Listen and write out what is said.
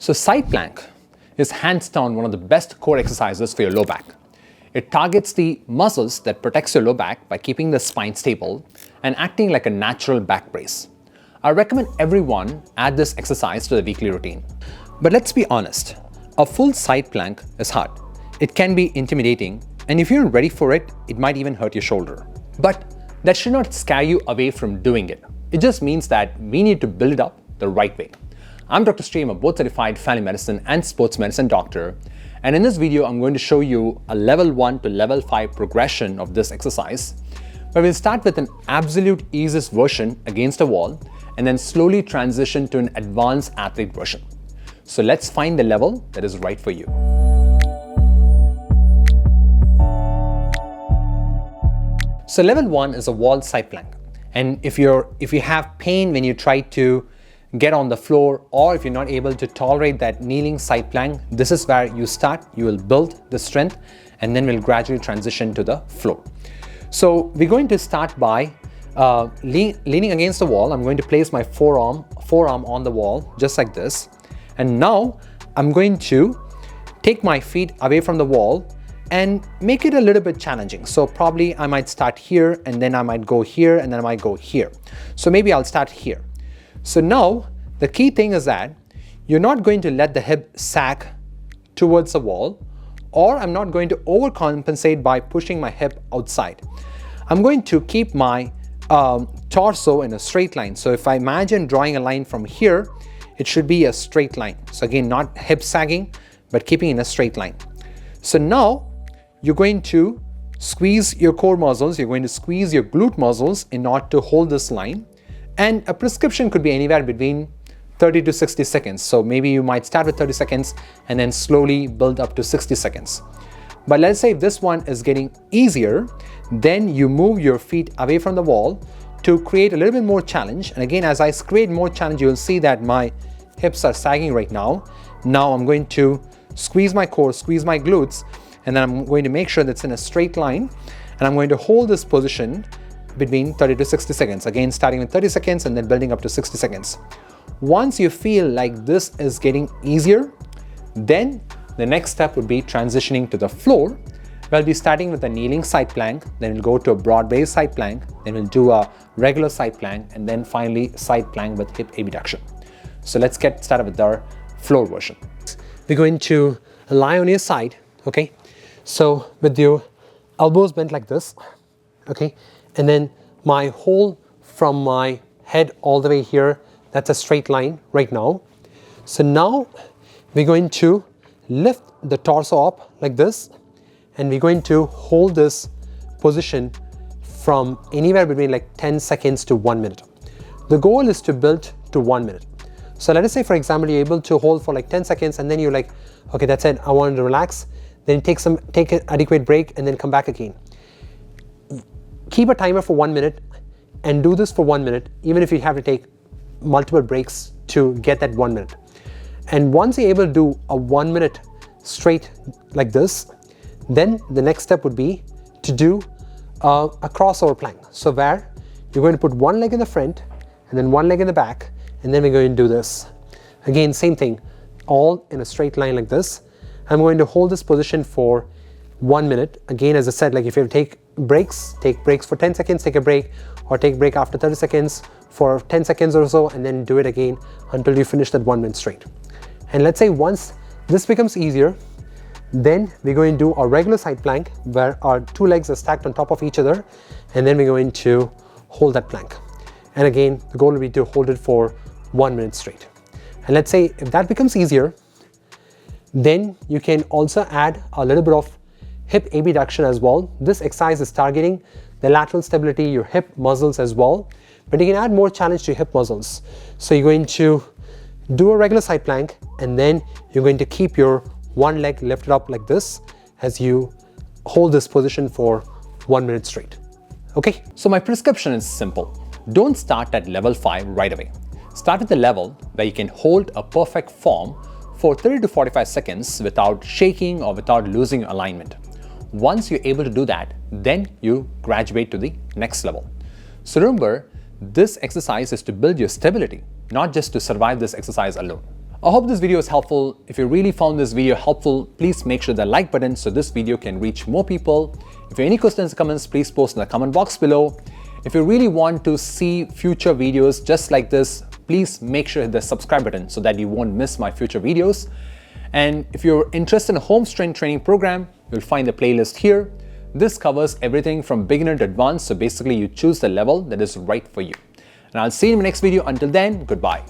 So side plank is hands down one of the best core exercises for your low back. It targets the muscles that protects your low back by keeping the spine stable and acting like a natural back brace. I recommend everyone add this exercise to the weekly routine. But let's be honest, a full side plank is hard. It can be intimidating, and if you're ready for it, it might even hurt your shoulder. But that should not scare you away from doing it. It just means that we need to build it up the right way. I'm Dr. Stray, I'm a board certified family medicine and sports medicine doctor. And in this video, I'm going to show you a level 1 to level 5 progression of this exercise, where we'll start with an absolute easiest version against a wall and then slowly transition to an advanced athlete version. So let's find the level that is right for you. So level 1 is a wall side plank. And if you have pain when you try to get on the floor, or if you're not able to tolerate that kneeling side plank, this is where you start. You will build the strength and then we'll gradually transition to the floor. So we're going to start by leaning against the wall. I'm going to place my forearm on the wall just like this. And now I'm going to take my feet away from the wall and make it a little bit challenging. So probably I might start here and then I might go here and then I might go here. So maybe I'll start here. So now the key thing is that you're not going to let the hip sag towards the wall, or I'm not going to overcompensate by pushing my hip outside. I'm going to keep my torso in a straight line. So if I imagine drawing a line from here, it should be a straight line. So again, not hip sagging, but keeping in a straight line. So now you're going to squeeze your core muscles, you're going to squeeze your glute muscles in order to hold this line. And a prescription could be anywhere between 30 to 60 seconds. So maybe you might start with 30 seconds and then slowly build up to 60 seconds. But let's say if this one is getting easier, then you move your feet away from the wall to create a little bit more challenge. And again, as I create more challenge, you'll see that my hips are sagging right now. Now I'm going to squeeze my core, squeeze my glutes, and then I'm going to make sure that's in a straight line. And I'm going to hold this position between 30 to 60 seconds. Again, starting with 30 seconds and then building up to 60 seconds. Once you feel like this is getting easier, then the next step would be transitioning to the floor. We'll be starting with a kneeling side plank, then we'll go to a broad base side plank, then we'll do a regular side plank, and then finally side plank with hip abduction. So let's get started with our floor version. We're going to lie on your side, okay? So with your elbows bent like this, okay? And then my hole from my head all the way here, that's a straight line right now. So now we're going to lift the torso up like this, and we're going to hold this position from anywhere between like 10 seconds to 1 minute. The goal is to build to 1 minute. So let us say, for example, you're able to hold for like 10 seconds and then you're like, okay, that's it, I want to relax. Then take an adequate break and then come back again. Keep a timer for 1 minute and do this for 1 minute, even if you have to take multiple breaks to get that 1 minute. And once you're able to do a 1 minute straight like this, then the next step would be to do a crossover plank. So where you're going to put one leg in the front and then one leg in the back, and then we're going to do this. Again, same thing, all in a straight line like this. I'm going to hold this position for 1 minute. Again, as I said, like if you take breaks for 10 seconds, take a break, or take a break after 30 seconds for 10 seconds or so, and then do it again until you finish that 1 minute straight. And let's say once this becomes easier, then we're going to do a regular side plank where our two legs are stacked on top of each other, and then we're going to hold that plank. And again, the goal will be to hold it for 1 minute straight. And let's say if that becomes easier, then you can also add a little bit of hip abduction as well. This exercise is targeting the lateral stability, your hip muscles as well, but you can add more challenge to your hip muscles. So you're going to do a regular side plank, and then you're going to keep your one leg lifted up like this as you hold this position for 1 minute straight. Okay, so my prescription is simple. Don't start at level 5 right away. Start at the level where you can hold a perfect form for 30 to 45 seconds without shaking or without losing alignment. Once you're able to do that, then you graduate to the next level. So remember, this exercise is to build your stability, not just to survive this exercise alone. I hope this video is helpful. If you really found this video helpful, please make sure the like button so this video can reach more people. If you have any questions or comments, please post in the comment box below. If you really want to see future videos just like this, please make sure to hit the subscribe button so that you won't miss my future videos. And if you're interested in a home strength training program, you'll find the playlist here. This covers everything from beginner to advanced, so basically you choose the level that is right for you. And I'll see you in the next video. Until then, goodbye.